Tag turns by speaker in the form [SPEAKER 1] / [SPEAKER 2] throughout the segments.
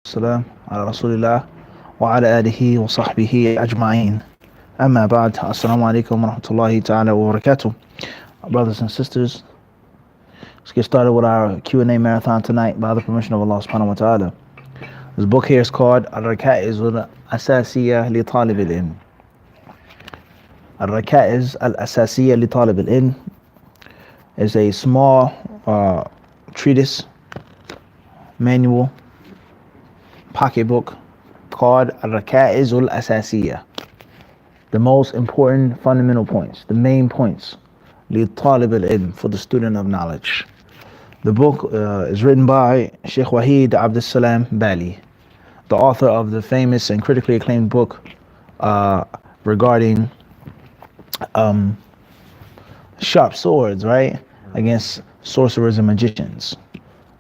[SPEAKER 1] والسلام على رسول الله وعلى آله وصحبه أجمعين. أما بعد, Assalamu alaikum wa rahmatullahi ta'ala wa barakatuh. Brothers and sisters, let's get started with our Q&A marathon tonight by the permission of Allah subhanahu wa ta'ala. This book here is called Al-Rakaiz al-Asasiyya li Talib al-Ilm. Al-Rakaiz al-Asasiyya li Talib al-Ilm is a small treatise, manual, pocketbook called Al-Rakaiz al-Asasiyya. The most important fundamental points, the main points, li Talib al-Ilm, for the student of knowledge. The book is written by Sheikh Wahid Abdus Salam Bali, the author of the famous and critically acclaimed book regarding sharp swords, right, against sorcerers and magicians.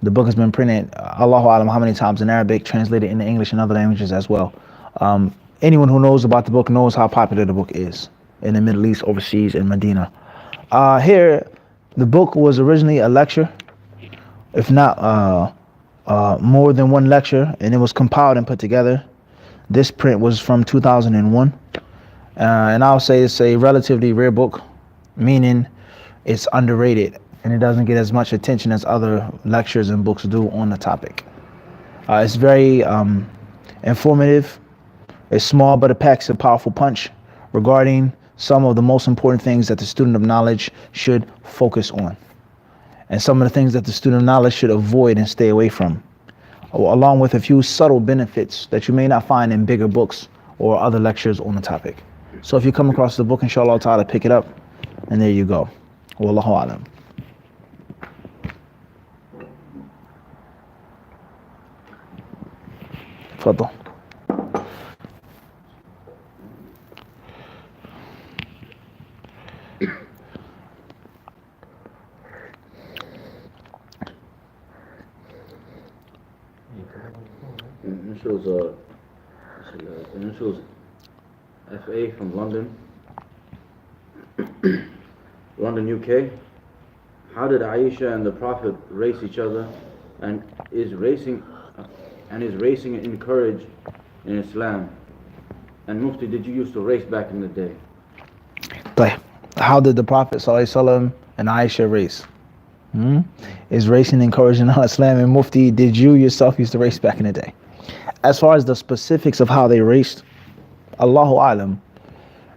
[SPEAKER 1] The book has been printed, Allahu Alam, how many times in Arabic, translated into English and other languages as well. Anyone who knows about the book knows how popular the book is in the Middle East, overseas, in Medina. Here, the book was originally a lecture, if not more than one lecture, and it was compiled and put together. This print was from 2001, and I'll say it's a relatively rare book, meaning it's underrated and it doesn't get as much attention as other lectures and books do on the topic. It's very informative. It's small, but it packs a powerful punch regarding some of the most important things that the student of knowledge should focus on, and some of the things that the student of knowledge should avoid and stay away from, along with a few subtle benefits that you may not find in bigger books or other lectures on the topic. So if you come across the book, inshallah ta'ala, pick it up, and there you go. Wallahu alam. Fadl.
[SPEAKER 2] Initials FA from London, UK. How did Aisha and the Prophet race each other, and is racing encouraged in Islam? And Mufti, did you used to race back in the day?
[SPEAKER 1] How did the Prophet ﷺ and Aisha race? Is racing encouraged in Islam? And Mufti, did you yourself used to race back in the day? As far as the specifics of how they raced, Allahu Alam,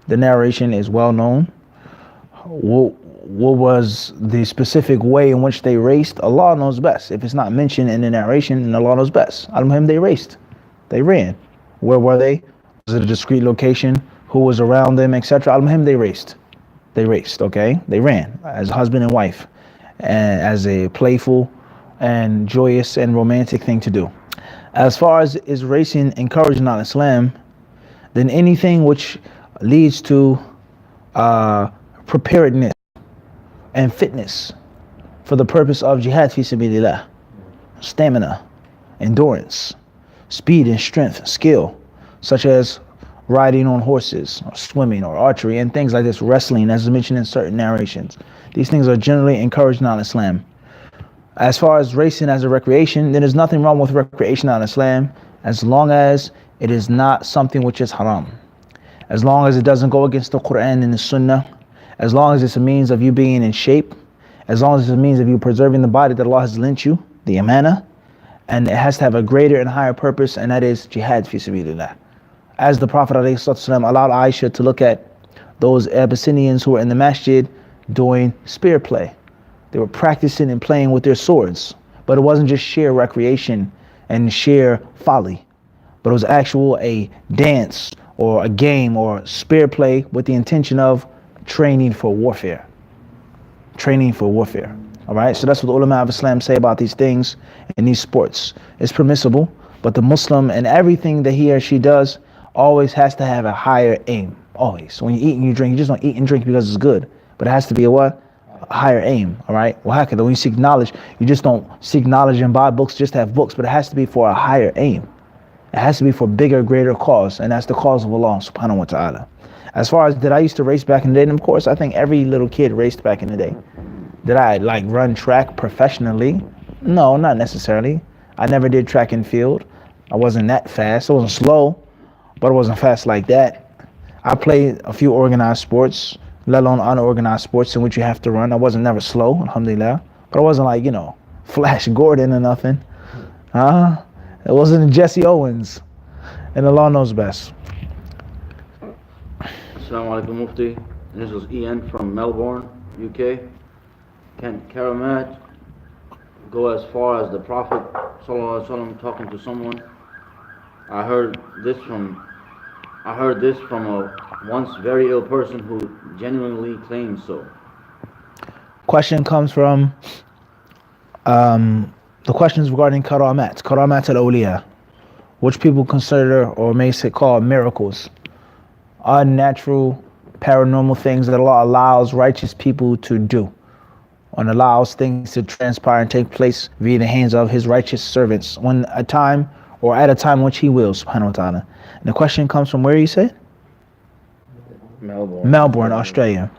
[SPEAKER 1] the narration is well known. What was the specific way in which they raced? Allah knows best. If it's not mentioned in the narration, then Allah knows best. Al-Muhim, they raced. They ran. Where were they? Was it a discrete location? Who was around them, etc.? Al-Muhim, they raced. They raced, okay? They ran as husband and wife, and as a playful and joyous and romantic thing to do. As far as is racing encouraged in Islam, then anything which leads to preparedness and fitness for the purpose of jihad fi sabilillah, stamina, endurance, speed and strength, skill, such as riding on horses, or swimming, or archery, and things like this, wrestling, as mentioned in certain narrations. These things are generally encouraged in Islam. As far as racing as a recreation, then there's nothing wrong with recreation in Islam, as long as it is not something which is haram. As long as it doesn't go against the Quran and the Sunnah, as long as it's a means of you being in shape, as long as it's a means of you preserving the body that Allah has lent you, the amana, and it has to have a greater and higher purpose, and that is jihad fi sabilillah. As the Prophet ﷺ allowed Aisha to look at those Abyssinians who were in the masjid doing spear play. They were practicing and playing with their swords, but it wasn't just sheer recreation and sheer folly, but it was a dance or a game or spear play with the intention of training for warfare. Training for warfare. All right, so that's what the ulama of Islam say about these things and these sports. It's permissible, but the Muslim and everything that he or she does always has to have a higher aim. Always. So when you eat and you drink, you just don't eat and drink because it's good, but it has to be a what? A higher aim. All right. Well, when you seek knowledge, you just don't seek knowledge and buy books just to have books, but it has to be for a higher aim. It has to be for bigger, greater cause, and that's the cause of Allah subhanahu wa ta'ala. As far as did I used to race back in the day, and of course I think every little kid raced back in the day. Did I run track professionally? No, not necessarily. I never did track and field. I wasn't that fast. I wasn't slow, but I wasn't fast like that. I played a few organized sports, let alone unorganized sports in which you have to run. I wasn't never slow, alhamdulillah. But I wasn't like, Flash Gordon or nothing. It wasn't Jesse Owens. And Allah knows best.
[SPEAKER 2] Assalamu alaikum Mufti. This is Ian from Melbourne, UK. Can Karamat go as far as the Prophet ﷺ talking to someone? I heard this from a once very ill person who genuinely claims so.
[SPEAKER 1] Question comes from the questions regarding karamat al-awliya, which people consider or may say call miracles, unnatural, paranormal things that Allah allows righteous people to do, and allows things to transpire and take place via the hands of His righteous servants at a time which He wills, subhanahu wa ta'ala. And the question comes from where you said? Melbourne, Australia.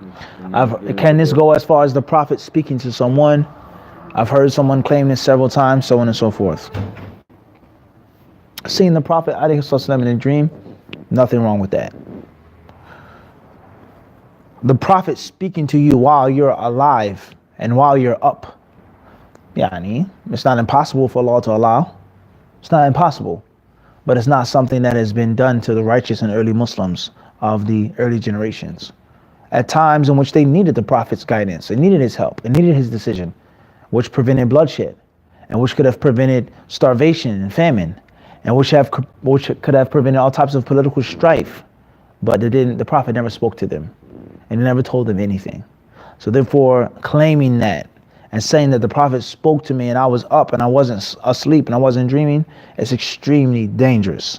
[SPEAKER 1] Can this go as far as the Prophet speaking to someone? I've heard someone claim this several times, so on and so forth. Seeing the Prophet ﷺ in a dream, nothing wrong with that. The Prophet speaking to you while you're alive and while you're up, it's not impossible for Allah to allow. It's not impossible, but it's not something that has been done to the righteous and early Muslims of the early generations. At times in which they needed the Prophet's guidance, they needed his help, they needed his decision, which prevented bloodshed, and which could have prevented starvation and famine, and which could have prevented all types of political strife. But the Prophet never spoke to them, and he never told them anything. So therefore, claiming that and saying that the Prophet spoke to me and I was up and I wasn't asleep and I wasn't dreaming is extremely dangerous.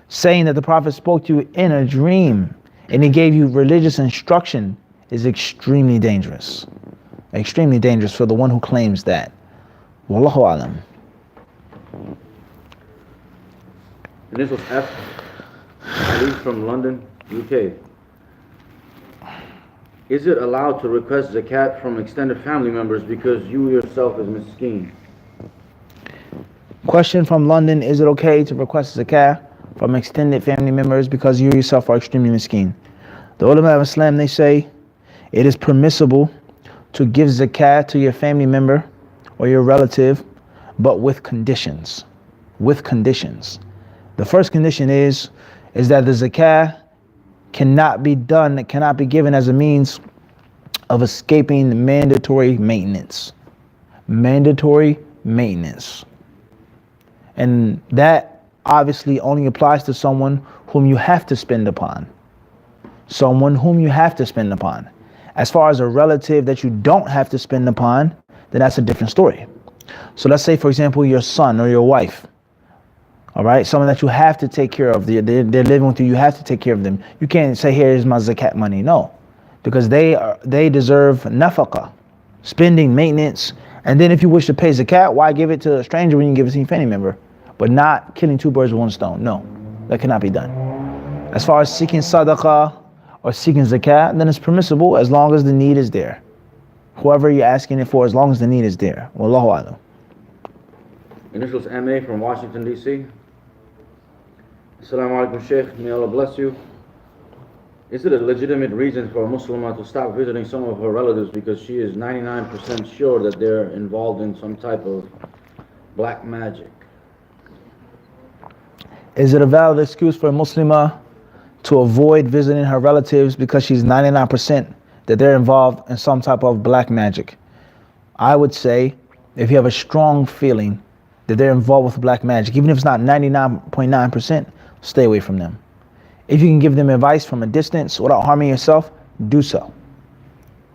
[SPEAKER 1] Saying that the Prophet spoke to you in a dream and he gave you religious instruction is extremely dangerous. Extremely dangerous for the one who claims that. Wallahu alam.
[SPEAKER 2] And this was F. Ali from London, UK. Is it allowed to request zakat from extended family members because you yourself is miskeen?
[SPEAKER 1] Question from London: is it okay to request zakat from extended family members because you yourself are extremely miskeen? The ulama of Islam, they say it is permissible to give zakat to your family member or your relative, but with conditions. With conditions. The first condition is that the zakat cannot be given as a means of escaping mandatory maintenance. Mandatory maintenance. And that obviously only applies to someone whom you have to spend upon. Someone whom you have to spend upon. As far as a relative that you don't have to spend upon, then that's a different story. So let's say, for example, your son or your wife. All right, someone that you have to take care of. They're living with you. You have to take care of them. You can't say, "Here's my zakat money." No, because they deserve nafaqah, spending, maintenance. And then if you wish to pay zakat, why give it to a stranger when you can give it to your family member? But not killing two birds with one stone. No, that cannot be done. As far as seeking sadaqah or seeking zakat, then it's permissible as long as the need is there. Whoever you're asking it for, as long as the need is there. Wallahu a'lam.
[SPEAKER 2] Initials MA from Washington, D.C. Assalamu alaikum, Sheikh. May Allah bless you. Is it a legitimate reason for a Muslimah to stop visiting some of her relatives because she is 99% sure that they're involved in some type of black magic?
[SPEAKER 1] Is it a valid excuse for a Muslimah to avoid visiting her relatives because she's 99% that they're involved in some type of black magic? I would say, if you have a strong feeling that they're involved with black magic, even if it's not 99.9%, stay away from them. If you can give them advice from a distance without harming yourself, do so.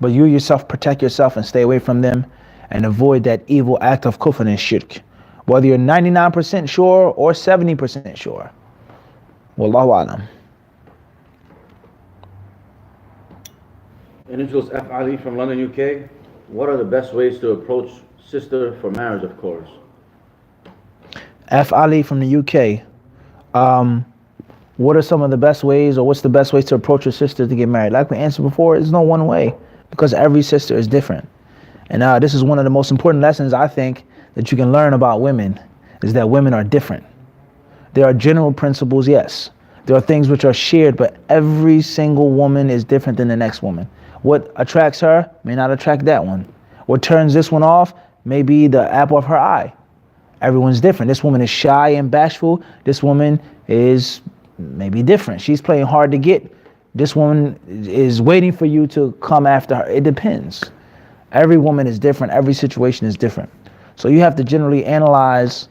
[SPEAKER 1] But you yourself protect yourself and stay away from them and avoid that evil act of kufr and shirk. Whether you're 99% sure or 70% sure. Wallahu alam.
[SPEAKER 2] Initials F. Ali from London, UK. What are the best ways to approach sister for marriage, of course?
[SPEAKER 1] F. Ali from the UK. What are some of the best ways, or what's the best way to approach your sister to get married? Like we answered before, there's no one way because every sister is different. And this is one of the most important lessons I think that you can learn about women, is that women are different. There are general principles, yes. There are things which are shared, but every single woman is different than the next woman. What attracts her may not attract that one. What turns this one off may be the apple of her eye. Everyone's different. This woman is shy and bashful. This woman is maybe different. She's playing hard to get. This woman is waiting for you to come after her. It depends. Every woman is different. Every situation is different. So you have to generally analyze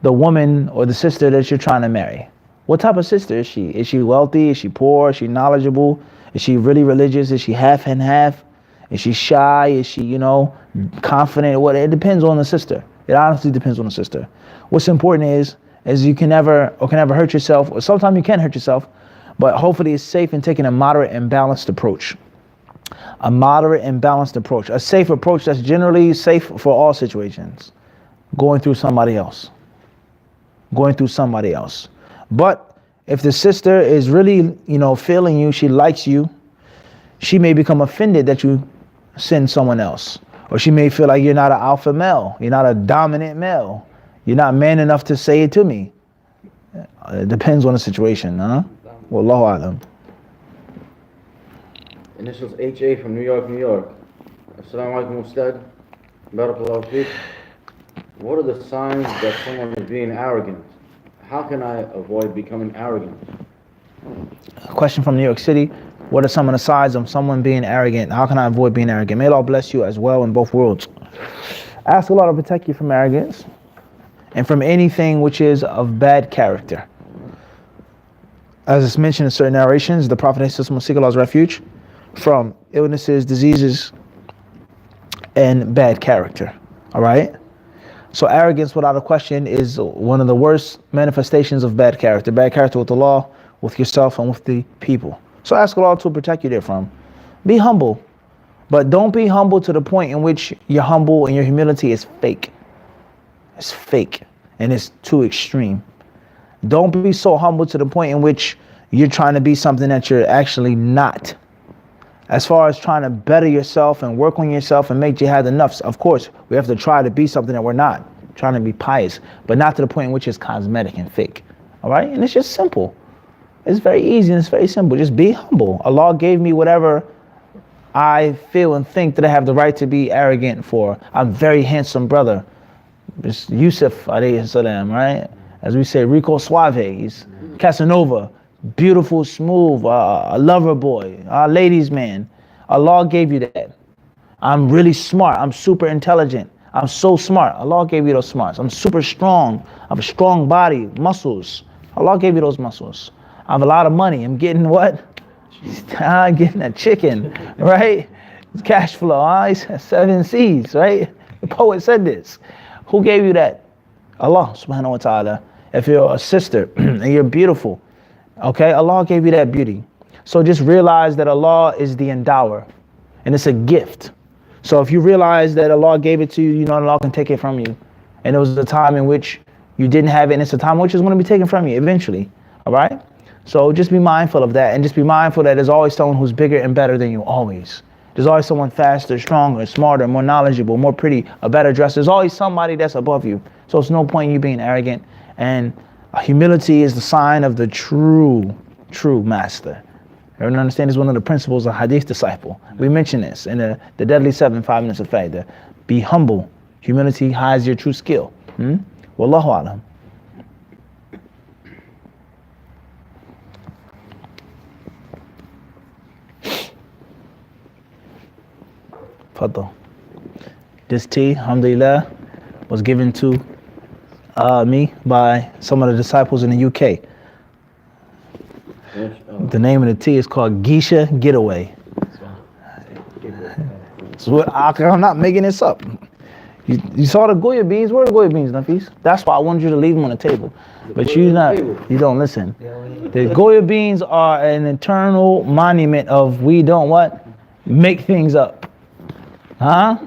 [SPEAKER 1] the woman or the sister that you're trying to marry. What type of sister is she? Is she wealthy? Is she poor? Is she knowledgeable? Is she really religious? Is she half and half? Is she shy? Is she, confident? What? It depends on the sister. It honestly depends on the sister. What's important is you can never hurt yourself, or sometimes you can hurt yourself, but hopefully it's safe in taking a moderate and balanced approach. A moderate and balanced approach. A safe approach that's generally safe for all situations. Going through somebody else. But if the sister is really, feeling you, she likes you, she may become offended that you send someone else. Or she may feel like you're not an alpha male. You're not a dominant male. You're not man enough to say it to me. It depends on the situation, huh? Wallahu alam.
[SPEAKER 2] Initials HA from New York, New York. Assalamu alaikum, Ustad. Barakallahu feek. What are the signs that someone is being arrogant? How can I avoid becoming arrogant?
[SPEAKER 1] A question from New York City. What are some of the signs of someone being arrogant? How can I avoid being arrogant? May Allah bless you as well in both worlds. Ask Allah to protect you from arrogance and from anything which is of bad character. As it's mentioned in certain narrations, the Prophet will seek Allah's refuge from illnesses, diseases, and bad character. All right? So arrogance, without a question, is one of the worst manifestations of bad character. Bad character with Allah, with yourself, and with the people. So ask Allah to protect you therefrom. Be humble. But don't be humble to the point in which you're humble and your humility is fake. It's fake. And it's too extreme. Don't be so humble to the point in which you're trying to be something that you're actually not. As far as trying to better yourself and work on yourself and make jihad enough, of course, we have to try to be something that we're not. Trying to be pious, but not to the point in which it's cosmetic and fake. All right? And it's just simple. It's very easy and it's very simple. Just be humble. Allah gave me whatever I feel and think that I have the right to be arrogant for. I'm a very handsome brother. It's Yusuf alayhi salam, right? As we say, Rico Suave. He's Casanova. Beautiful, smooth, a lover boy, a ladies man. Allah gave you that. I'm really smart. I'm super intelligent. I'm so smart. Allah gave you those smarts. I'm super strong. I have a strong body, muscles. Allah gave you those muscles. I have a lot of money. I'm getting what? I'm getting a chicken, right? Cash flow. He said 7 C's, right? The poet said this. Who gave you that? Allah subhanahu wa ta'ala. If you're a sister and you're beautiful, okay, Allah gave you that beauty. So just realize that Allah is the endower and it's a gift. So if you realize that Allah gave it to you, you know Allah can take it from you. And it was a time in which you didn't have it, and it's a time which is going to be taken from you eventually. All right? So just be mindful of that, and just be mindful that there's always someone who's bigger and better than you, always. There's always someone faster, stronger, smarter, more knowledgeable, more pretty, a better dressed. There's always somebody that's above you. So it's no point in you being arrogant. And humility is the sign of the true master. Everyone understand this is one of the principles of HadithDisciple. We mentioned this in the Deadly 7, 5 minutes of faith. Be humble. Humility hides your true skill. Wallahu alam. Fadl. This tea, alhamdulillah, was given to me by some of the disciples in the UK. The name of the tea is called Geisha Getaway. So I'm not making this up. You saw the Goya beans? Where are the Goya beans, Nafis? That's why I wanted you to leave them on the table. But you don't listen. The Goya beans are an eternal monument of we don't what? Make things up. Huh?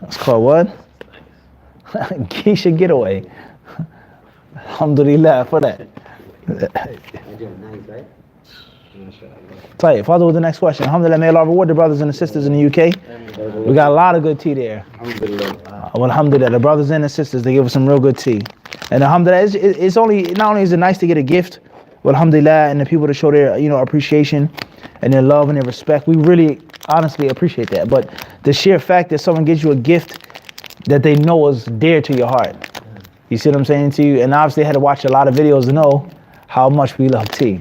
[SPEAKER 1] It's called what? Geisha Getaway. Alhamdulillah for that. Tayyip, Father, with the next question. Alhamdulillah, may Allah reward the brothers and the sisters in the UK. We got a lot of good tea there. Well, alhamdulillah, the brothers and the sisters, they give us some real good tea. And alhamdulillah, it's only, not only is it nice to get a gift, but alhamdulillah, and the people to show their, appreciation and their love and their respect. We really, honestly appreciate that. But the sheer fact that someone gives you a gift that they know is dear to your heart. You see what I'm saying to you? And obviously, I had to watch a lot of videos to know how much we love tea.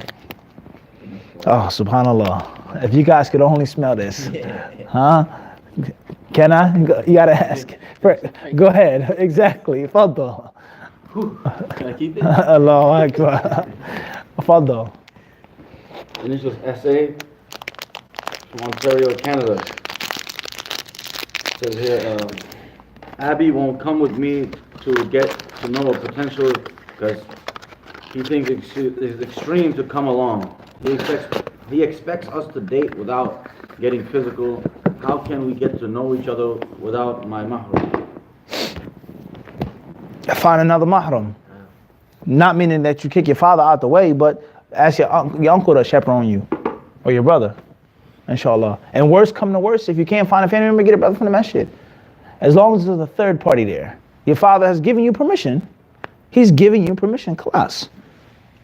[SPEAKER 1] Oh, subhanallah. If you guys could only smell this. Huh? Can I? You gotta ask. Go ahead. Exactly. Faddal.
[SPEAKER 2] Can I keep it?
[SPEAKER 1] Allahu Akbar. Faddal.
[SPEAKER 2] Initials SA from Ontario, Canada. It says here, Abby won't come with me to get to know a potential because he thinks it's extreme to come along. He expects us to date without getting physical. How can we get to know each other without my mahram?
[SPEAKER 1] Find another mahram. Not meaning that you kick your father out the way, but ask your uncle to chaperone you, or your brother, inshallah. And worst come to worst, if you can't find a family member, get a brother from the masjid. As long as there's a third party there. Your father has given you permission. He's giving you permission, class.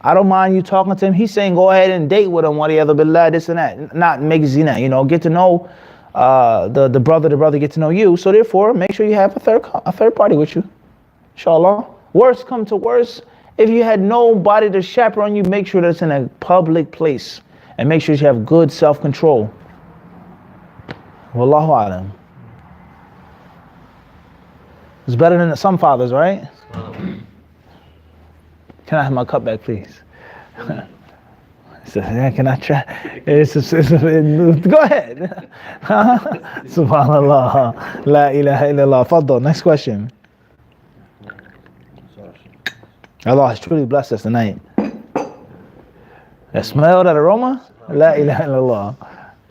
[SPEAKER 1] I don't mind you talking to him. He's saying go ahead and date with him, whatever, billah, this and that. Not make zina, get to know the brother get to know you. So therefore, make sure you have a third party with you, inshallah. Worst come to worst, if you had nobody to chaperone you, make sure that's in a public place. And make sure you have good self-control. Wallahu alam. It's better than some fathers, right? Can I have my cup back, please? Can I try? Go ahead. Subhanallah. La ilaha illallah. Faddal. Next question. Allah has truly blessed us tonight. That smell, that aroma? La ilaha illallah.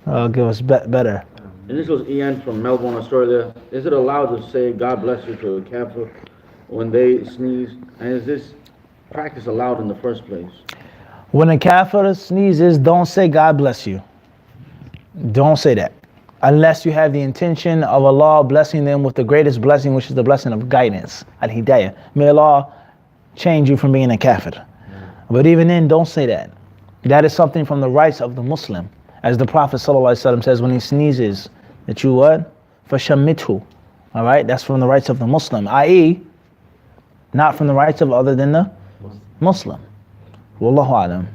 [SPEAKER 1] Oh, give us better.
[SPEAKER 2] Initials EN from Melbourne, Australia. Is it allowed to say God bless you to a kafir when they sneeze? And is this practice allowed in the first place?
[SPEAKER 1] When a kafir sneezes, don't say God bless you. Don't say that. Unless you have the intention of Allah blessing them with the greatest blessing, which is the blessing of guidance, al-hidayah. May Allah change you from being a kafir. But even then, don't say that. That is something from the rights of the Muslim. As the Prophet ﷺ says when he sneezes, that you what? فَشَمِّتْهُ. All right? That's from the rights of the Muslim, i.e., not from the rights of other than the Muslim. Wallahu alam.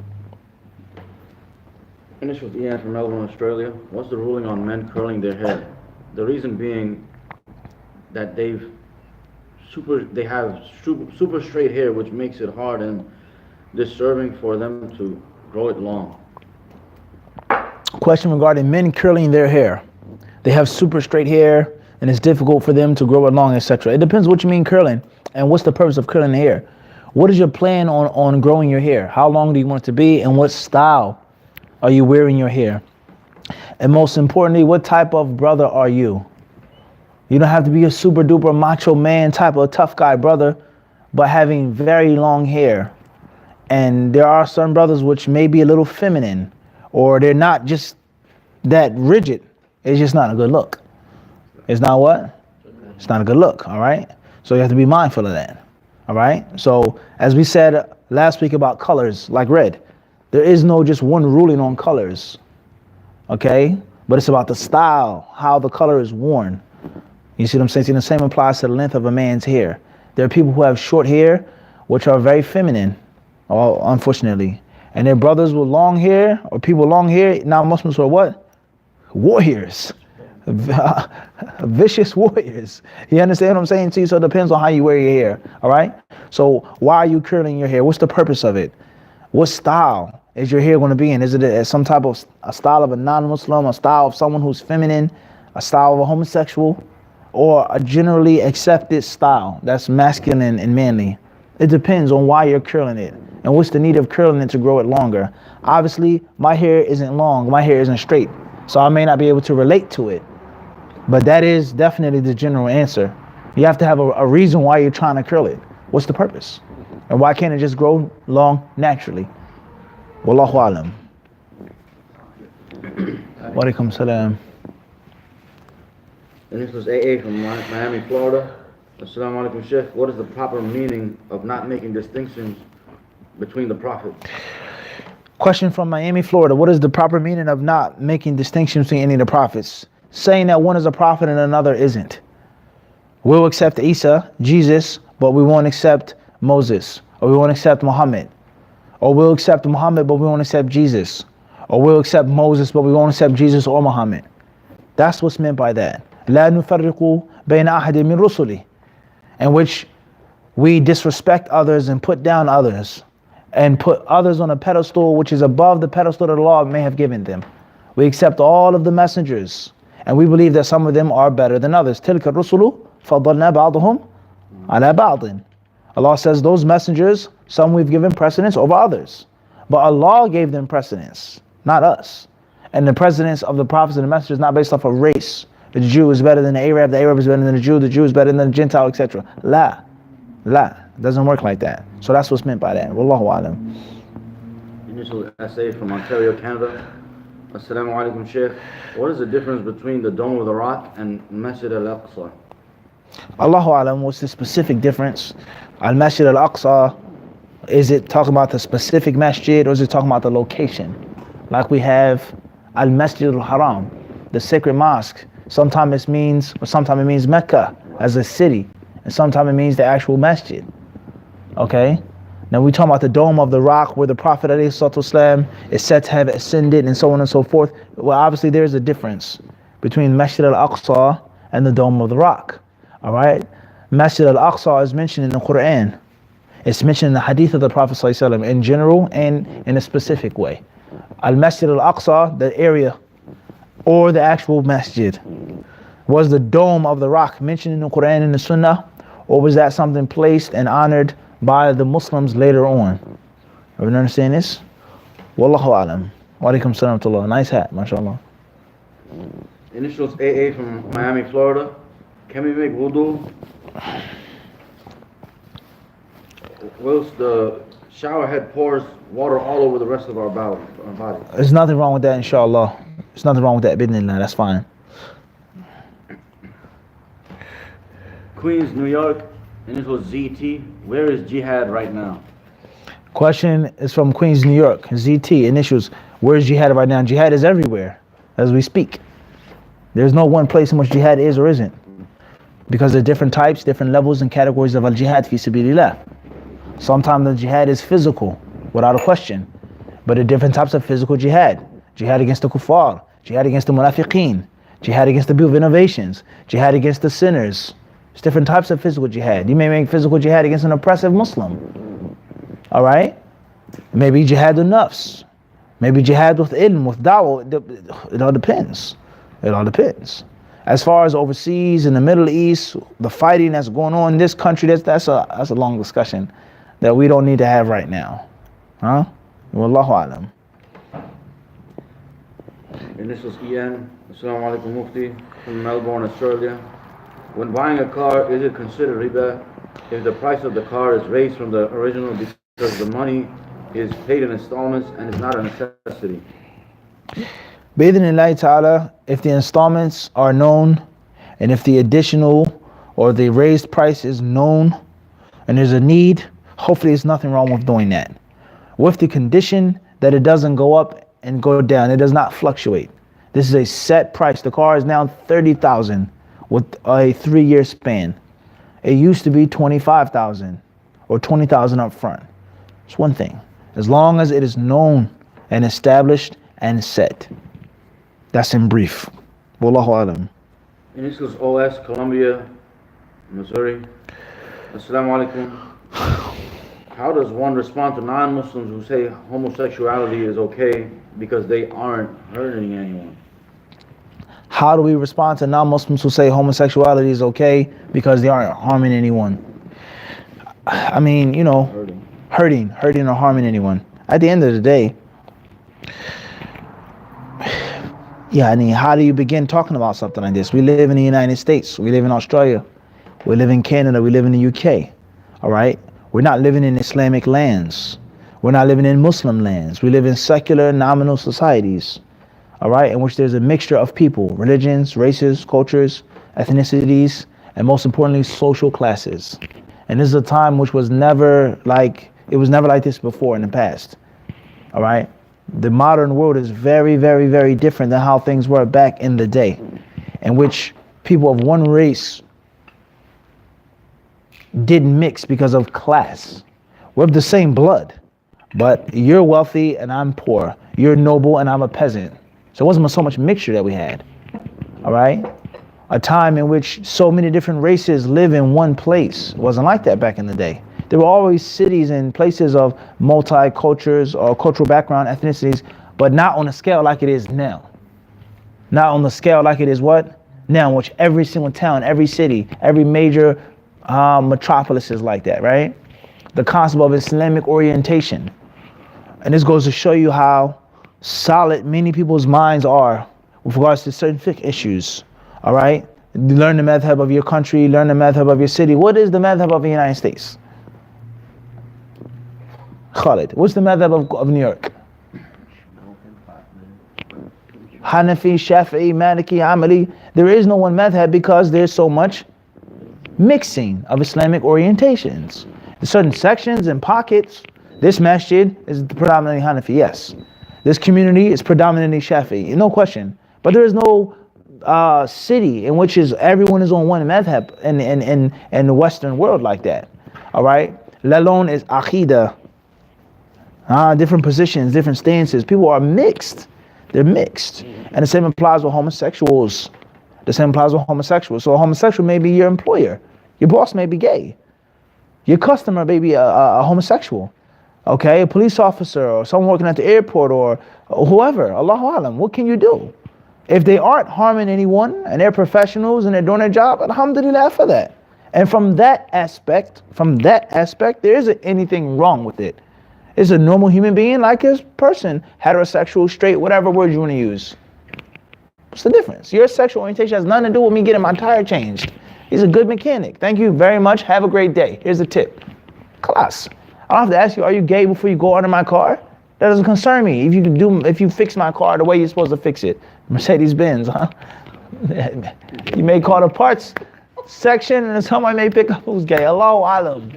[SPEAKER 2] Initials EN from Melbourne, Australia. What's the ruling on men curling their hair? The reason being that they have super straight hair, which makes it hard and disturbing for them to grow it long.
[SPEAKER 1] Question regarding men curling their hair. They have super straight hair and it's difficult for them to grow it long, etc. It depends what you mean curling and what's the purpose of curling the hair. What is your plan on growing your hair? How long do you want it to be, and what style are you wearing your hair? And most importantly, what type of brother are you? You don't have to be a super duper macho man type of tough guy brother, but having very long hair. And there are some brothers which may be a little feminine, or they're not just that rigid. It's just not a good look. It's not what? It's not a good look, all right? So you have to be mindful of that, all right? So as we said last week about colors, like red, there is no just one ruling on colors, okay? But it's about the style, how the color is worn. You see what I'm saying? The same applies to the length of a man's hair. There are people who have short hair, which are very feminine, unfortunately. And there are brothers with long hair, or people with long hair. Now Muslims are what? Warriors. Vicious warriors. You understand what I'm saying to you? So it depends on how you wear your hair, all right? So why are you curling your hair? What's the purpose of it? What style is your hair going to be in? Is it some type of a style of a non-Muslim, a style of someone who's feminine, a style of a homosexual, or a generally accepted style that's masculine and manly? It depends on why you're curling it and what's the need of curling it to grow it longer. Obviously, my hair isn't long, my hair isn't straight, so I may not be able to relate to it. But that is definitely the general answer. You have to have a reason why you're trying to curl it. What's the purpose? And why can't it just grow long naturally? Wallahu alam. Wa alaikum salam.
[SPEAKER 2] And this was AA from Miami, Florida. Assalamu alaikum, Sheikh. What is the proper meaning of not making distinctions between the prophets?
[SPEAKER 1] Question from Miami, Florida. What is the proper meaning of not making distinctions between any of the prophets? Saying that one is a prophet and another isn't. We'll accept Isa, Jesus, but we won't accept Moses. Or we won't accept Muhammad. Or we'll accept Muhammad, but we won't accept Jesus. Or we'll accept Moses, but we won't accept Jesus or Muhammad. That's what's meant by that. لا نفرق بين أحد من رسله. In which we disrespect others and put down others. And put others on a pedestal which is above the pedestal that Allah may have given them. We accept all of the messengers. And we believe that some of them are better than others. تلك الرسل فضلنا بعضهم على بعض. Allah says those messengers, some we've given precedence over others. But Allah gave them precedence, not us. And the precedence of the prophets and the messengers is not based off of race. The Jew is better than the Arab is better than the Jew is better than the Gentile, etc. La. It doesn't work like that. So that's what's meant by that. Wallahu alam.
[SPEAKER 2] Initial essay from Ontario, Canada. Assalamu alaikum, Sheikh. What is the difference between the Dome of the Rock and Masjid al-Aqsa?
[SPEAKER 1] Allahu alam, what's the specific difference? Al-Masjid al-Aqsa, is it talking about the specific masjid or is it talking about the location? Like we have Al-Masjid al-Haram, the sacred mosque. Sometimes it means Mecca as a city, and sometimes it means the actual masjid. Okay? Now we talk about the Dome of the Rock where the Prophet ﷺ is said to have ascended and so on and so forth. Well, obviously there's a difference between Masjid al-Aqsa and the Dome of the Rock. Alright? Masjid al-Aqsa is mentioned in the Quran. It's mentioned in the hadith of the Prophet ﷺ in general and in a specific way. Al-Masjid al-Aqsa, the area or the actual masjid. Was the Dome of the Rock mentioned in the Quran and the Sunnah, or was that something placed and honored by the Muslims later on? Everyone understand this? Wallahu alam. Wa alaikum salam wa rahmatullah. Nice hat, mashallah.
[SPEAKER 2] Initials AA from Miami, Florida. Can we make wudu whilst the shower head pours water all over the rest of our body?
[SPEAKER 1] There's nothing wrong with that, inshallah. There's nothing wrong with that, bidnillah. That's fine.
[SPEAKER 2] Queens, New York. Initials ZT. Where is jihad right now?
[SPEAKER 1] Question is from Queens, New York. ZT, initials. Where is jihad right now? Jihad is everywhere as we speak. There's no one place in which jihad is or isn't. Because there are different types, different levels and categories of al-jihad fi sabilillah. Sometimes the jihad is physical, without a question. But there are different types of physical jihad. Jihad against the kuffar, jihad against the munafiqeen, jihad against the people of innovations, jihad against the sinners. There's different types of physical jihad. You may make physical jihad against an oppressive Muslim. Alright? Maybe jihad with nafs. Maybe jihad with ilm, with da'wah. It all depends. It all depends. As far as overseas, in the Middle East, the fighting that's going on in this country, that's a long discussion that we don't need to have right now. Huh? Wallahu alam.
[SPEAKER 2] Initials EN. Assalamu alaikum, Mufti from Melbourne, Australia. When buying a car, is it considered riba if the price of the car is raised from the original because the money is paid in installments and is not a necessity?
[SPEAKER 1] Bi-idhnillahi ta'ala, if the installments are known and if the additional or the raised price is known and there's a need, hopefully there's nothing wrong with doing that. With the condition that it doesn't go up and go down, it does not fluctuate. This is a set price. The car is now $30,000 with a 3-year span. It used to be $25,000 or $20,000 up front. It's one thing. As long as it is known and established and set. That's in brief. Wallahu alam.
[SPEAKER 2] Initials OS, Columbia, Missouri. Assalamu alaikum. How does one respond to non-Muslims who say homosexuality is okay because they aren't hurting anyone?
[SPEAKER 1] How do we respond to non-Muslims who say homosexuality is okay because they aren't harming anyone? I mean, you know, hurting or harming anyone. At the end of the day, yeah, I mean, how do you begin talking about something like this? We live in the United States. We live in Australia. We live in Canada. We live in the UK. All right? We're not living in Islamic lands. We're not living in Muslim lands. We live in secular, nominal societies. all right, in which there's a mixture of people, religions, races, cultures, ethnicities, and most importantly, social classes. And this is a time which was never like, it was never like this before in the past, all right? The modern world is very, very, very different than how things were back in the day, in which people of one race didn't mix because of class. We're of the same blood, but you're wealthy and I'm poor. You're noble and I'm a peasant. So it wasn't so much mixture that we had, all right? A time in which so many different races live in one place. It wasn't like that back in the day. There were always cities and places of multi-cultures or cultural background, ethnicities, but not on a scale like it is now. Not on the scale like it is what? Now, in which every single town, every city, every major metropolis is like that, right? The concept of Islamic orientation. And this goes to show you how solid many people's minds are with regards to certain fiqh issues, all right? Learn the madhab of your country, learn the madhab of your city. What is the madhab of the United States? Khalid, what's the madhab of New York? Hanafi, Shafi'i, Maliki, Amali. There is no one madhab because there's so much mixing of Islamic orientations. In certain sections and pockets, this masjid is predominantly Hanafi, yes. This community is predominantly Shafi'i, no question. But there is no city in which everyone is on one madhab in the Western world like that, all right? Let alone is aqidah, different positions, different stances. People are mixed. They're mixed. And the same applies with homosexuals. The same applies with homosexuals. So a homosexual may be your employer. Your boss may be gay. Your customer may be a homosexual. Okay, a police officer or someone working at the airport or whoever. Allahu Alam, what can you do? If they aren't harming anyone and they're professionals and they're doing their job, alhamdulillah for that. And from that aspect, there isn't anything wrong with it. It's a normal human being like his person, heterosexual, straight, whatever word you want to use. What's the difference? Your sexual orientation has nothing to do with me getting my tire changed. He's a good mechanic. Thank you very much. Have a great day. Here's a tip. Class. I don't have to ask you, are you gay before you go under my car? That doesn't concern me. If you fix my car the way you're supposed to fix it. Mercedes-Benz, huh? You may call the parts section and somebody may pick up who's gay. Allahu Alam.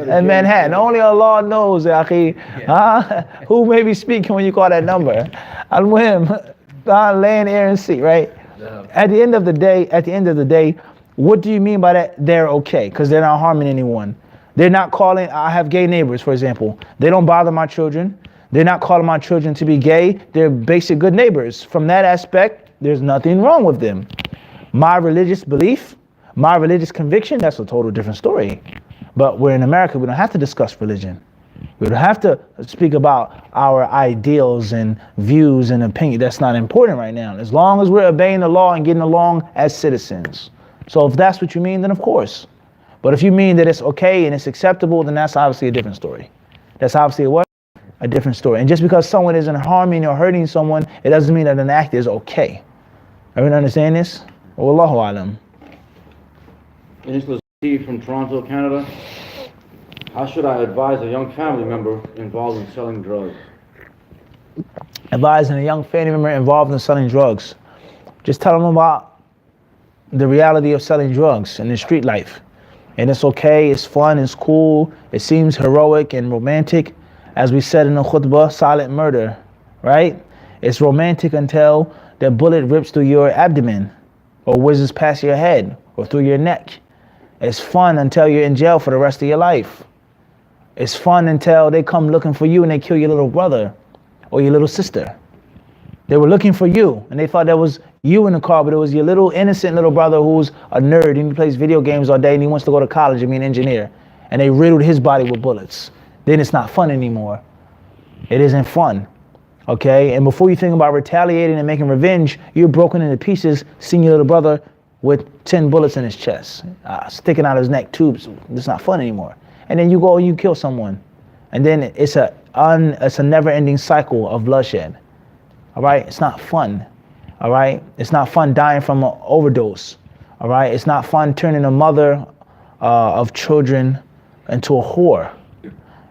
[SPEAKER 1] In Manhattan. Only Allah knows, akhi. Who may be speaking when you call that number. Al-Muhim. Land, air, and sea, right? At the end of the day, what do you mean by that? They're okay, because they're not harming anyone. They're not calling, I have gay neighbors, for example. They don't bother my children. They're not calling my children to be gay. They're basic good neighbors. From that aspect, there's nothing wrong with them. My religious belief, my religious conviction, that's a total different story. But we're in America, we don't have to discuss religion. We don't have to speak about our ideals and views and opinion. That's not important right now. As long as we're obeying the law and getting along as citizens. So if that's what you mean, then of course. But if you mean that it's okay and it's acceptable, then that's obviously a different story. That's obviously what? A different story. And just because someone isn't harming or hurting someone, it doesn't mean that an act is okay. Everyone understand this? Wallahu alam.
[SPEAKER 2] Nicholas T. from Toronto, Canada. How should I advise a young family member involved in selling drugs?
[SPEAKER 1] Advising a young family member involved in selling drugs. Just tell them about the reality of selling drugs in the street life. And it's okay, it's fun, it's cool, it seems heroic and romantic. As we said in the khutbah, silent murder, right? It's romantic until the bullet rips through your abdomen or whizzes past your head or through your neck. It's fun until you're in jail for the rest of your life. It's fun until they come looking for you and they kill your little brother or your little sister. They were looking for you and they thought that was you in the car, but it was your little innocent little brother who's a nerd and he plays video games all day and he wants to go to college and be an engineer. And they riddled his body with bullets. Then it's not fun anymore. It isn't fun. Okay? And before you think about retaliating and making revenge, you're broken into pieces, seeing your little brother with 10 bullets in his chest, sticking out his neck, tubes. It's not fun anymore. And then you go and you kill someone. And then it's a never-ending cycle of bloodshed. All right? It's not fun. All right? It's not fun dying from an overdose. All right? It's not fun turning a mother of children into a whore.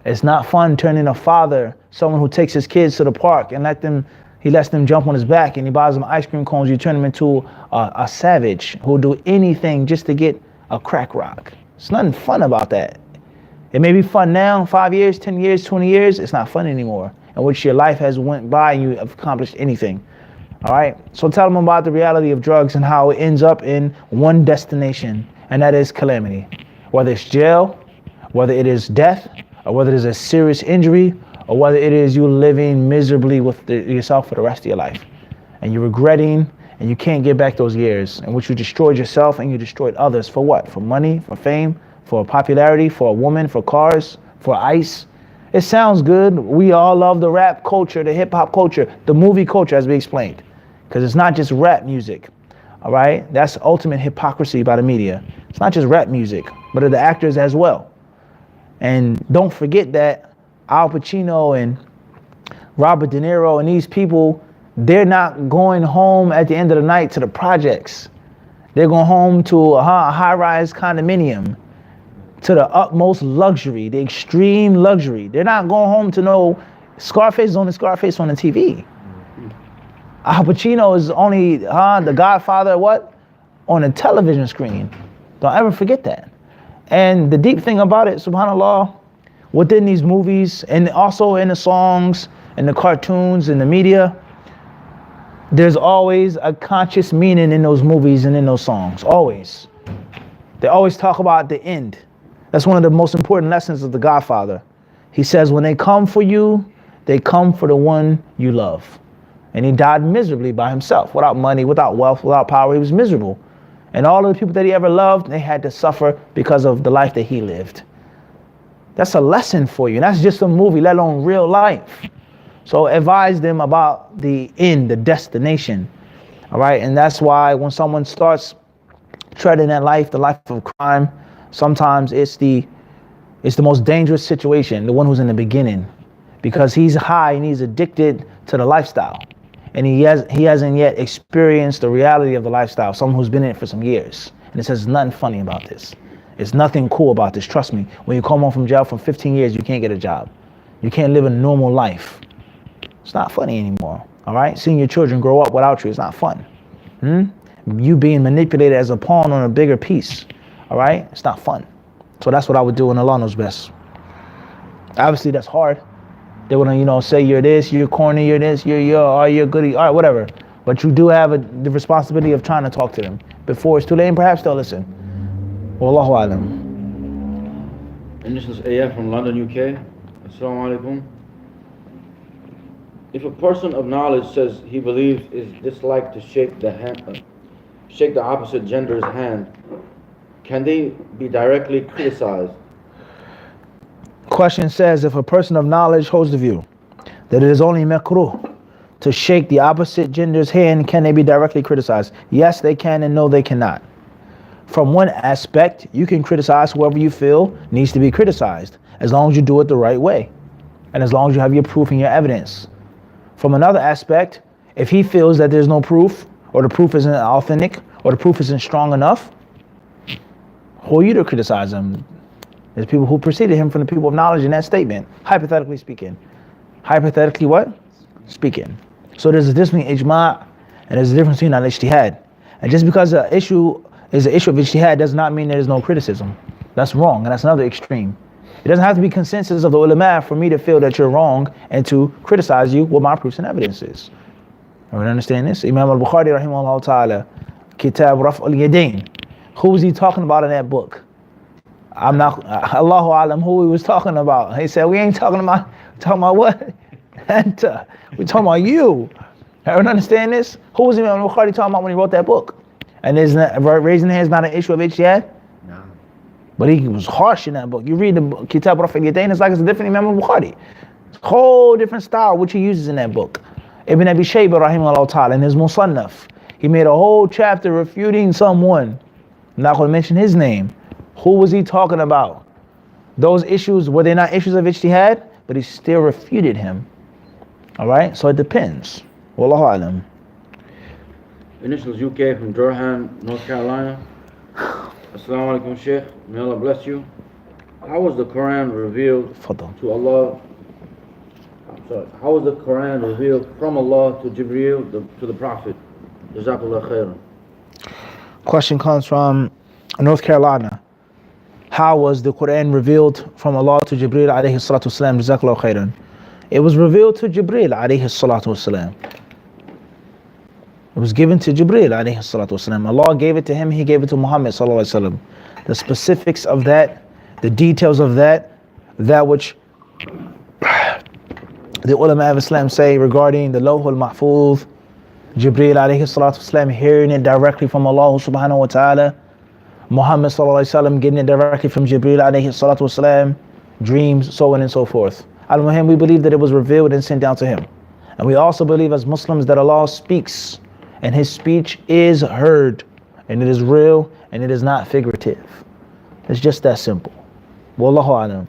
[SPEAKER 1] It's not fun turning a father, someone who takes his kids to the park and let them, He lets them jump on his back and he buys them ice cream cones. You turn him into a savage who'll do anything just to get a crack rock. There's nothing fun about that. It may be fun now, 5 years, 10 years, 20 years. It's not fun anymore. In which your life has went by and you have accomplished anything. All right. So tell them about the reality of drugs and how it ends up in one destination, and that is calamity. Whether it's jail, whether it is death, or whether it is a serious injury, or whether it is you living miserably with yourself for the rest of your life, and you're regretting, and you can't get back those years in which you destroyed yourself and you destroyed others for what? For money, for fame, for popularity, for a woman, for cars, for ice. It sounds good. We all love the rap culture, the hip hop culture, the movie culture, as we explained, because it's not just rap music. All right, that's ultimate hypocrisy by the media. It's not just rap music, but of the actors as well. And don't forget that Al Pacino and Robert De Niro and these people, they're not going home at the end of the night to the projects. They're going home to a high-rise condominium, to the utmost luxury, the extreme luxury. They're not going home to no Scarface is only Scarface on the TV. Al Pacino is only the Godfather what? On a television screen. Don't ever forget that. And the deep thing about it, subhanAllah, within these movies and also in the songs and the cartoons and the media, there's always a conscious meaning in those movies and in those songs, always. They always talk about the end. That's one of the most important lessons of the Godfather. He says, when they come for you, they come for the one you love. And he died miserably by himself, without money, without wealth, without power. He was miserable. And all of the people that he ever loved, they had to suffer because of the life that he lived. That's a lesson for you. And that's just a movie, let alone real life. So advise them about the end, the destination. All right. And that's why when someone starts treading that life, the life of crime, sometimes it's the most dangerous situation, the one who's in the beginning, because he's high and he's addicted to the lifestyle. And he hasn't yet experienced the reality of the lifestyle, someone who's been in it for some years. And it says nothing funny about this. It's nothing cool about this. Trust me. When you come home from jail for 15 years, you can't get a job. You can't live a normal life. It's not funny anymore. All right? Seeing your children grow up without you is not fun. You being manipulated as a pawn on a bigger piece. All right? It's not fun. So that's what I would do, and Allah knows best. Obviously, that's hard. They want to, say you're this, you're corny, you're this, you're goody, all right, whatever. But you do have the responsibility of trying to talk to them before it's too late, and perhaps they'll listen. Wallahu alam.
[SPEAKER 2] And this is AF from London, UK. Assalamu alaikum. If a person of knowledge says he believes it's disliked to shake the opposite gender's hand, can they be directly criticized?
[SPEAKER 1] Question says, if a person of knowledge holds the view that it is only makruh to shake the opposite gender's hand, can they be directly criticized? Yes, they can, and no, they cannot. From one aspect, you can criticize whoever you feel needs to be criticized, as long as you do it the right way, and as long as you have your proof and your evidence. From another aspect, if he feels that there's no proof, or the proof isn't authentic, or the proof isn't strong enough, who are you to criticize him? There's people who preceded him from the people of knowledge in that statement, hypothetically speaking. Hypothetically what? Speaking. So there's a difference between ijma' and there's a difference between al-ijtihad. And just because an issue is an issue of ijtihad does not mean there's no criticism. That's wrong, and that's another extreme. It doesn't have to be consensus of the ulama for me to feel that you're wrong and to criticize you with my proofs and evidences. Everyone understand this? Imam al-Bukhari rahimahullah ta'ala, Kitab Raf' al-Yadayn. Who was he talking about in that book? I'm not, Allahu alam, who he was talking about. He said, we ain't talking about what? We're talking about you. Everyone understand this? Who was Imam al-Bukhari talking about when he wrote that book? And raising the hand is not an issue of ijtihad? No. But he was harsh in that book. You read the Kitab Raf' al-Yadayn, it's like it's a different Imam al-Bukhari. It's a whole different style which he uses in that book. Ibn Abi Shaybah rahimahullah ta'ala in his Musannaf, he made a whole chapter refuting someone. I'm not going to mention his name. Who was he talking about? Those issues, were they not issues of ijtihad? But he still refuted him. All right? So it depends. Wallahu alam.
[SPEAKER 2] Initials UK from Durham, North Carolina. Assalamu alaikum, Sheikh. May Allah bless you. How was the Quran revealed to Allah? So how was the Quran revealed from Allah to Jibreel to the Prophet? Jazakallah khairan.
[SPEAKER 1] Question comes from North Carolina. How was the Quran revealed from Allah to Jibreel alayhi salatu wasalam? Jazakallahu khairan. It was revealed to Jibreel alayhi salatu wasalam. It was given to Jibreel alayhi salatu wasalam. Allah gave it to him, He gave it to Muhammad sallallahu alaihi wasallam. The specifics of that, the details of that which the ulama of Islam say regarding the Lawh al-Mahfuz, Jibreel alayhi salatu wasalam hearing it directly from Allah subhanahu wa ta'ala, Muhammad sallallahu alaihi wasallam getting it directly from Jibreel alayhi salatu wasalam, dreams, so on and so forth. Al-Muhim, we believe that it was revealed and sent down to him. And we also believe as Muslims that Allah speaks and His speech is heard and it is real and it is not figurative. It's just that simple. Wallahu alam.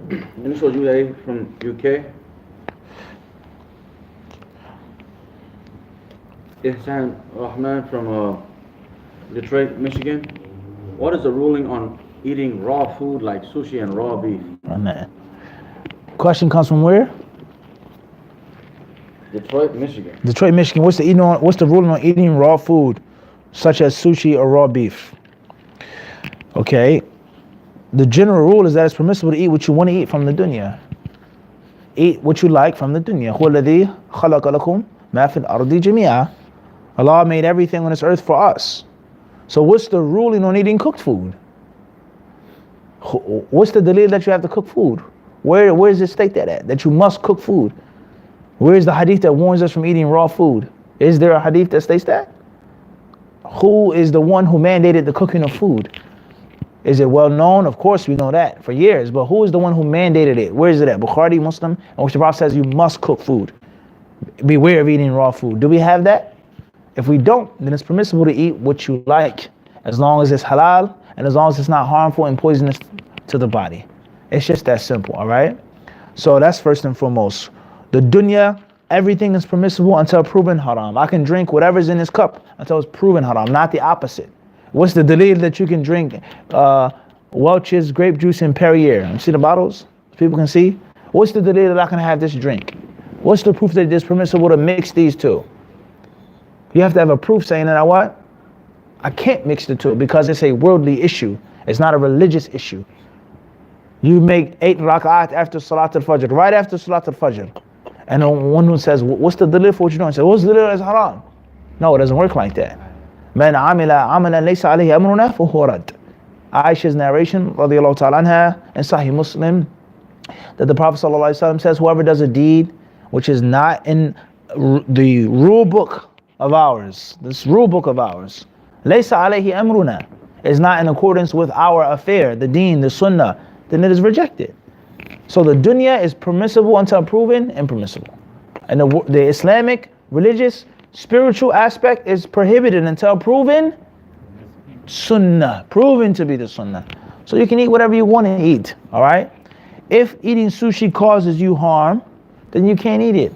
[SPEAKER 2] And this was you from UK. Ihsan Rahman from Detroit, Michigan. What is the ruling on eating raw food like sushi and raw beef?
[SPEAKER 1] Amen. Question comes from where?
[SPEAKER 2] Detroit, Michigan.
[SPEAKER 1] Detroit, Michigan. What's the ruling on eating raw food such as sushi or raw beef? Okay. The general rule is that it's permissible to eat what you want to eat from the dunya. Eat what you like from the dunya. هو الذي خلق لكم ما في الأرض جميعا. Allah made everything on this earth for us. So what's the ruling on eating cooked food? What's the dalil that you have to cook food? Where does it state that you must cook food? Where is the hadith that warns us from eating raw food? Is there a hadith that states that? Who is the one who mandated the cooking of food? Is it well known? Of course we know that for years, but who is the one who mandated it? Where is it at? Bukhari, Muslim, in which the Prophet says you must cook food. Beware of eating raw food. Do we have that? If we don't, then it's permissible to eat what you like, as long as it's halal and as long as it's not harmful and poisonous to the body. It's just that simple, all right? So that's first and foremost. The dunya, everything is permissible until proven haram. I can drink whatever's in this cup until it's proven haram, not the opposite. What's the dalil that you can drink Welch's grape juice and Perrier? You see the bottles? People can see. What's the dalil that I can have this drink? What's the proof that it's permissible to mix these two? You have to have a proof saying that I can't mix the two because it's a worldly issue. It's not a religious issue. You make 8 rak'at after Salat al-Fajr, right after Salat al-Fajr. And one who says, what's the dalil for what you're doing? I say, what's the dalil that's haram? No, it doesn't work like that. Man amila amalan laysa alayhi amruna fahuwa rad. Aisha's narration, radiyallahu ta'ala anha, in Sahih Muslim, that the Prophet sallallahu alaihi wasallam says, whoever does a deed which is not in the rule book of ours, this rule book of ours, laysa alayhi amruna, is not in accordance with our affair, the deen, the sunnah, then it is rejected. So the dunya is permissible until proven impermissible. And the Islamic, religious, spiritual aspect is prohibited until proven sunnah, proven to be the sunnah. So you can eat whatever you want to eat, all right? If eating sushi causes you harm, then you can't eat it.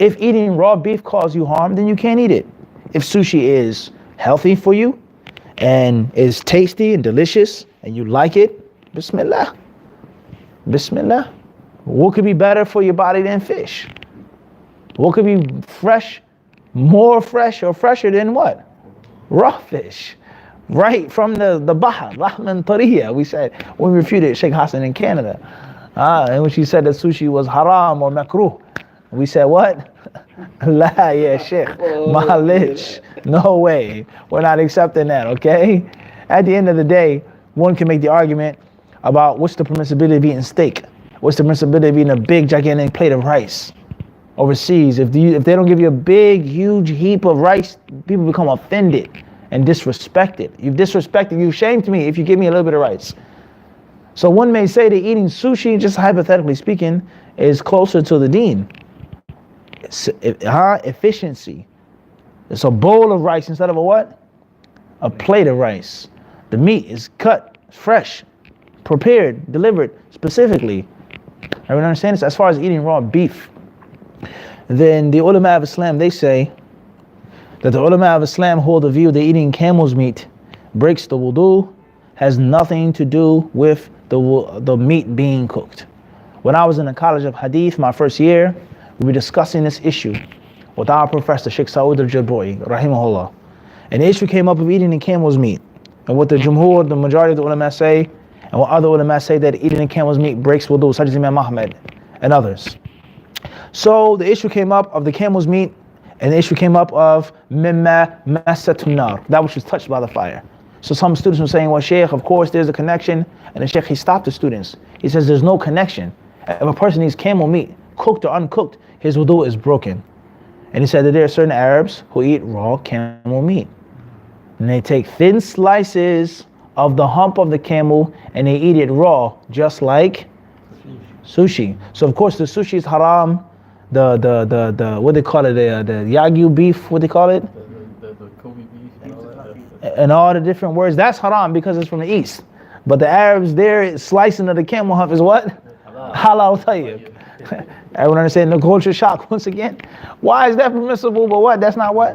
[SPEAKER 1] If eating raw beef causes you harm, then you can't eat it. If sushi is healthy for you and is tasty and delicious and you like it, bismillah. Bismillah. What could be better for your body than fish? What could be fresh, more fresh or fresher than what? Raw fish. Right from the Bahar, Rahman Tariya. We said, when we refuted Sheikh Hassan in Canada, and when she said that sushi was haram or makruh, we said what? La, yeah, Sheikh, Malich. No way. We're not accepting that, okay? At the end of the day, one can make the argument about what's the permissibility of eating steak? What's the permissibility of eating a big, gigantic plate of rice overseas? If they don't give you a big, huge heap of rice, people become offended and disrespected. You've disrespected, you've shamed me if you give me a little bit of rice. So one may say that eating sushi, just hypothetically speaking, is closer to the deen. Efficiency. It's a bowl of rice instead of a what? A plate of rice. The meat is cut, fresh, prepared, delivered specifically. Everyone understand this? As far as eating raw beef, then the ulama of Islam, they say that the ulama of Islam hold the view that eating camel's meat breaks the wudu, has nothing to do with the meat being cooked. When I was in the College of Hadith, my first year, we were discussing this issue with our professor, Sheikh Saud al-Jaboi, rahimahullah. And the issue came up of eating the camel's meat. And what the Jumhur, the majority of the ulama say, and what other ulama say, that eating the camel's meat breaks wudu, such as Imam Ahmed and others. So the issue came up of the camel's meat, and the issue came up of mimma massatun nar, that which was touched by the fire. So some students were saying, well, Sheikh, of course there's a connection. And the Sheikh, he stopped the students. He says there's no connection. If a person eats camel meat, cooked or uncooked, his wudu is broken. And he said that there are certain Arabs who eat raw camel meat. And they take thin slices of the hump of the camel and they eat it raw, just like sushi. So of course the sushi is haram. The what they call it, the Yagyu beef, what they call it?
[SPEAKER 3] The Kobe beef and all that.
[SPEAKER 1] And all the different words, that's haram because it's from the east. But the Arabs, their slicing of the camel hump is what? Halal tayyib. Everyone understand the culture shock once again? Why is that permissible, but what? That's not what?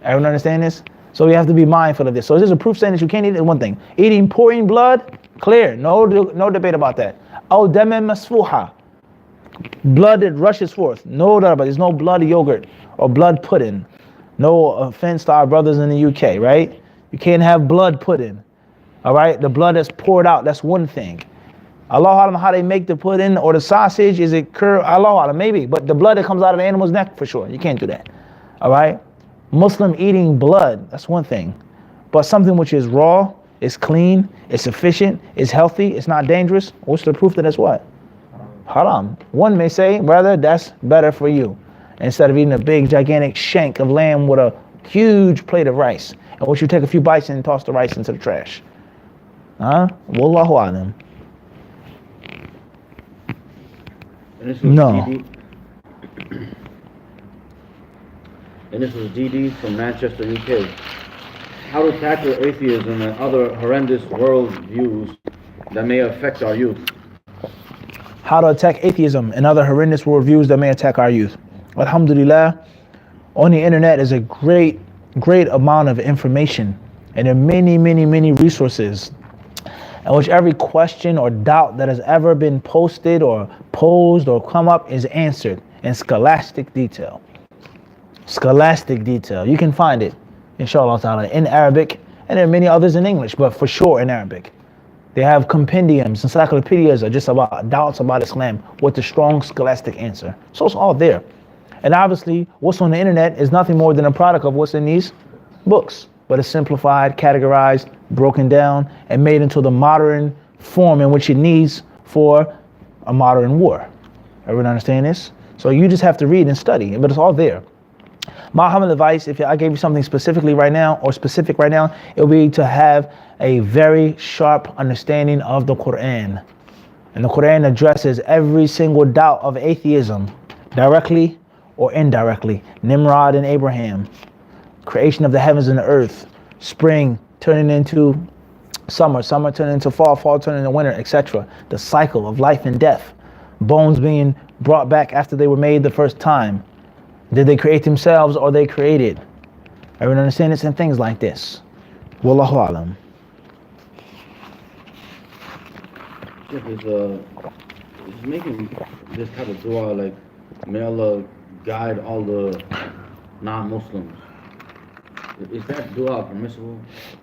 [SPEAKER 1] Everyone understand this? So we have to be mindful of this. So is this a proof saying that you can't eat it? One thing. Eating pouring blood, clear. No debate about that. Aw daman masfuha. Blood that rushes forth. No doubt about it. There's no blood yogurt or blood pudding. No offense to our brothers in the UK, right? You can't have blood pudding. All right? The blood that's poured out, that's one thing. Allah Alam, how they make the pudding or the sausage, is it curd? Allah Alam, maybe. But the blood that comes out of the animal's neck, for sure. You can't do that. All right? Muslim eating blood, that's one thing. But something which is raw, is clean, is sufficient, is healthy, it's not dangerous, what's the proof that it's what? Haram. One may say, brother, that's better for you. Instead of eating a big, gigantic shank of lamb with a huge plate of rice, in which you take a few bites and toss the rice into the trash. Wallahu alam. No.
[SPEAKER 2] And this was DD from Manchester, UK. How to tackle atheism and other horrendous world views that may affect our youth.
[SPEAKER 1] How to attack atheism and other horrendous worldviews that may attack our youth. Alhamdulillah, on the internet is a great amount of information, and there are many resources in which every question or doubt that has ever been posted or posed or come up is answered in scholastic detail. Scholastic detail. You can find it, inshallah ta'ala, in Arabic, and there are many others in English, but for sure in Arabic. They have compendiums, encyclopedias are just about doubts about Islam with a strong scholastic answer. So it's all there. And obviously, what's on the internet is nothing more than a product of what's in these books, but it's simplified, categorized, broken down, and made into the modern form in which it needs for a modern war. Everyone understand this? So you just have to read and study, but it's all there. My humble advice, if I gave you something specific right now, it would be to have a very sharp understanding of the Quran. And the Quran addresses every single doubt of atheism, directly or indirectly. Nimrod and Abraham, creation of the heavens and the earth, spring turning into summer, summer turning into fall, fall turning into winter, etc. The cycle of life and death, bones being brought back after they were made the first time. Did they create themselves or they created? Everyone understand this? And things like this. Wallahu alam.
[SPEAKER 2] He's making this type of dua like, may Allah guide all the non-Muslims. Is that dua permissible?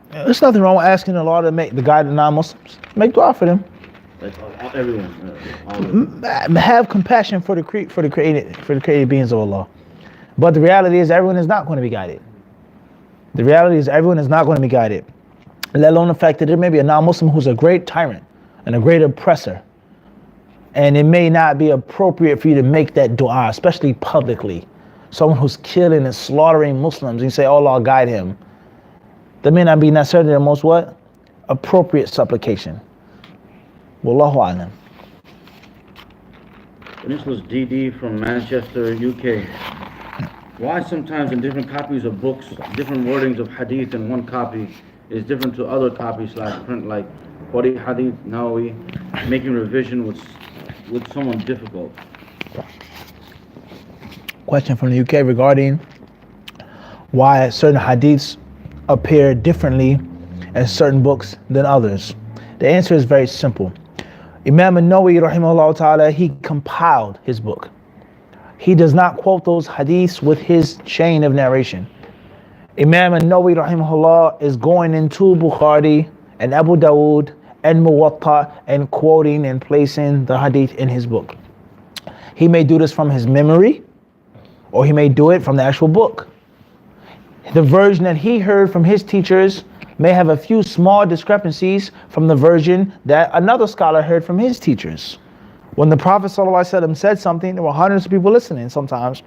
[SPEAKER 1] There's nothing wrong with asking Allah to make the guide the non-Muslims. Make dua for them.
[SPEAKER 2] Like everyone.
[SPEAKER 1] Have compassion for the created beings of Allah. But the reality is everyone is not going to be guided. The reality is everyone is not going to be guided. Let alone the fact that there may be a non-Muslim who's a great tyrant and a great oppressor. And it may not be appropriate for you to make that dua, especially publicly. Someone who's killing and slaughtering Muslims, and you say, oh Allah, guide him. That may not be necessarily the most what? Appropriate supplication. Wallahu alam.
[SPEAKER 2] And this was DD from Manchester, UK. Why sometimes in different copies of books, different wordings of hadith in one copy is different to other copies / print, like Qari Hadith Nawawi, making revision with someone difficult.
[SPEAKER 1] Question from the UK regarding why certain hadiths appear differently in certain books than others. The answer is very simple. Imam al-Nawawi rahimahullah ta'ala, he compiled his book. He does not quote those hadiths with his chain of narration. Imam al-Nawawi rahimahullah is going into Bukhari and Abu Dawood and Muwatta and quoting and placing the hadith in his book. He may do this from his memory, or he may do it from the actual book. The version that he heard from his teachers may have a few small discrepancies from the version that another scholar heard from his teachers. When the Prophet ﷺ said something, there were hundreds of people listening sometimes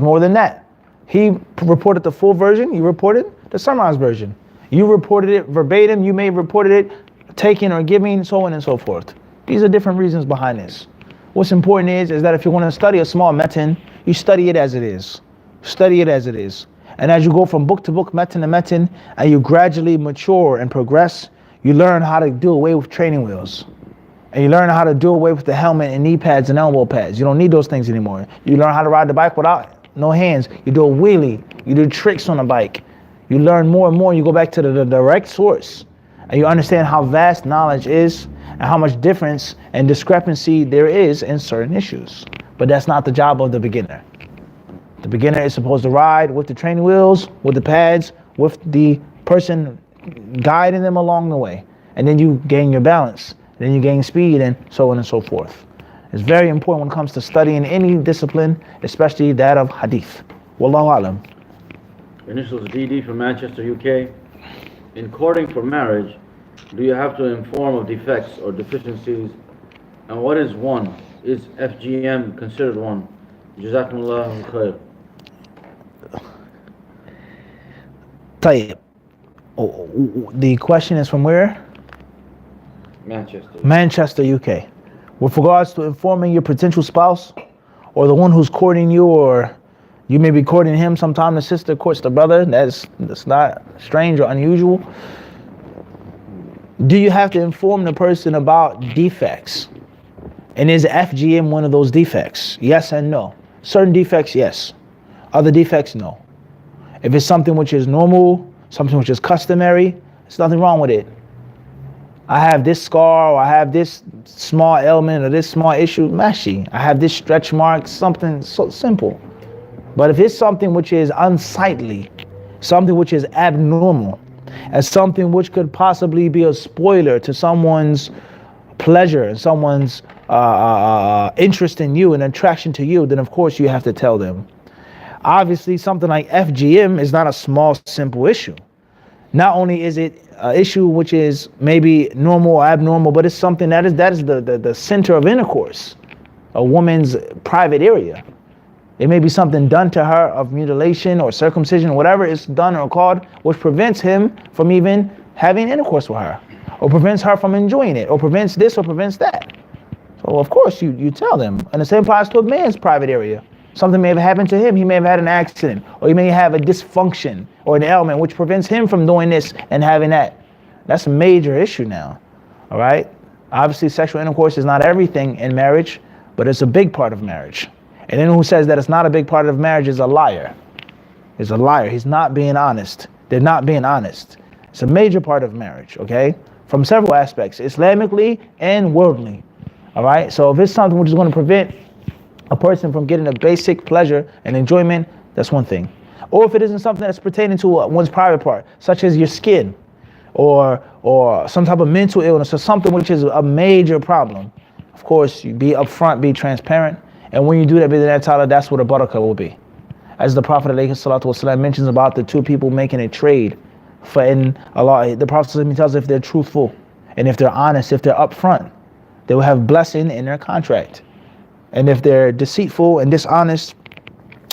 [SPEAKER 1] more than that. He reported the full version, you reported the summarized version. You reported it verbatim, you may have reported it taking or giving, so on and so forth. These are different reasons behind this. What's important is that if you want to study a small metin, you study it as it is. Study it as it is. And as you go from book to book, metin to metin, and you gradually mature and progress, you learn how to do away with training wheels. And you learn how to do away with the helmet and knee pads and elbow pads. You don't need those things anymore. You learn how to ride the bike without no hands. You do a wheelie. You do tricks on a bike. You learn more and more. You go back to the direct source. And you understand how vast knowledge is and how much difference and discrepancy there is in certain issues. But that's not the job of the beginner. The beginner is supposed to ride with the training wheels, with the pads, with the person guiding them along the way. And then you gain your balance. Then you gain speed and so on and so forth. It's very important when it comes to studying any discipline, especially that of hadith. Wallahu alam.
[SPEAKER 2] Initials DD from Manchester, UK. In courting for marriage, do you have to inform of defects or deficiencies? And what is one? Is FGM considered one? Jazakumullahu khair.
[SPEAKER 1] Tayyib. The question is from where? Manchester, UK. With regards to informing your potential spouse, or the one who's courting you, or you may be courting him, sometime the sister courts the brother, that's not strange or unusual. Do you have to inform the person about defects? And is FGM one of those defects? Yes and no. Certain defects, yes. Other defects, no. If it's something which is normal, something which is customary, there's nothing wrong with it. I have this scar, or I have this small ailment, or this small issue, mashi. I have this stretch mark, something so simple. But if it's something which is unsightly, something which is abnormal, and something which could possibly be a spoiler to someone's pleasure and someone's interest in you and attraction to you, then of course you have to tell them. Obviously, something like FGM is not a small, simple issue. Not only is it an issue which is maybe normal or abnormal, but it's something that is the center of intercourse, a woman's private area. It may be something done to her of mutilation or circumcision, whatever is done or called, which prevents him from even having intercourse with her, or prevents her from enjoying it, or prevents this or prevents that. So of course you tell them. And the same applies to a man's private area. Something may have happened to him. He may have had an accident, or he may have a dysfunction or an ailment which prevents him from doing this and having that. That's a major issue now. All right? Obviously, sexual intercourse is not everything in marriage, but it's a big part of marriage. And anyone who says that it's not a big part of marriage is a liar. Is a liar. He's not being honest. They're not being honest. It's a major part of marriage, okay? From several aspects, Islamically and worldly. All right? So if it's something which is going to prevent a person from getting a basic pleasure and enjoyment, that's one thing. Or if it isn't something that's pertaining to one's private part, such as your skin, or some type of mental illness, or something which is a major problem, of course, you be upfront, be transparent, and when you do that, that's what a barakah will be. As the Prophet ﷺ mentions about the two people making a trade, for in Allah, the Prophet ﷺ tells us if they're truthful and if they're honest, if they're upfront, they will have blessing in their contract. And if they're deceitful and dishonest,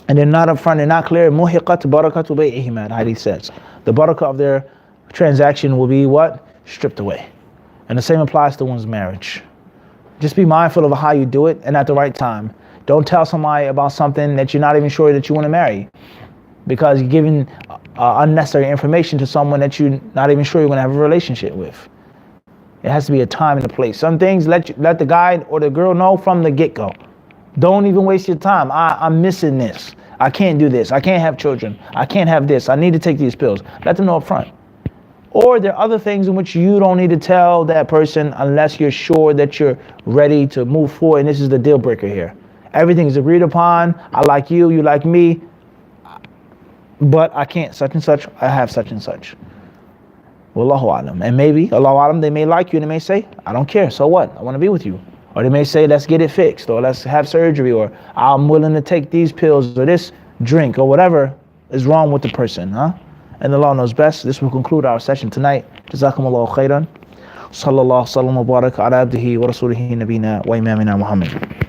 [SPEAKER 1] and they're not upfront, they're not clear, muhiqat barakatu bay'ihima, the hadith says. The barakah of their transaction will be what? Stripped away. And the same applies to one's marriage. Just be mindful of how you do it and at the right time. Don't tell somebody about something that you're not even sure that you want to marry, because you're giving unnecessary information to someone that you're not even sure you're going to have a relationship with. It has to be a time and a place. Some things let the guy or the girl know from the get-go. Don't even waste your time. I'm missing this. I can't do this. I can't have children. I can't have this. I need to take these pills. Let them know up front. Or there are other things in which you don't need to tell that person unless you're sure that you're ready to move forward. And this is the deal breaker here. Everything is agreed upon. I like you, you like me, but I can't such and such. I have such and such. Wallahu alam. And maybe, Allahu alam, they may like you and they may say, I don't care, so what? I want to be with you. Or they may say, let's get it fixed, or let's have surgery, or I'm willing to take these pills or this drink or whatever is wrong with the person, huh? And Allah knows best. This will conclude our session tonight. Jazakumullahu khairan. Sallallahu sallam wa baraka ala abdihi wa rasulihi nabina wa imamina Muhammad.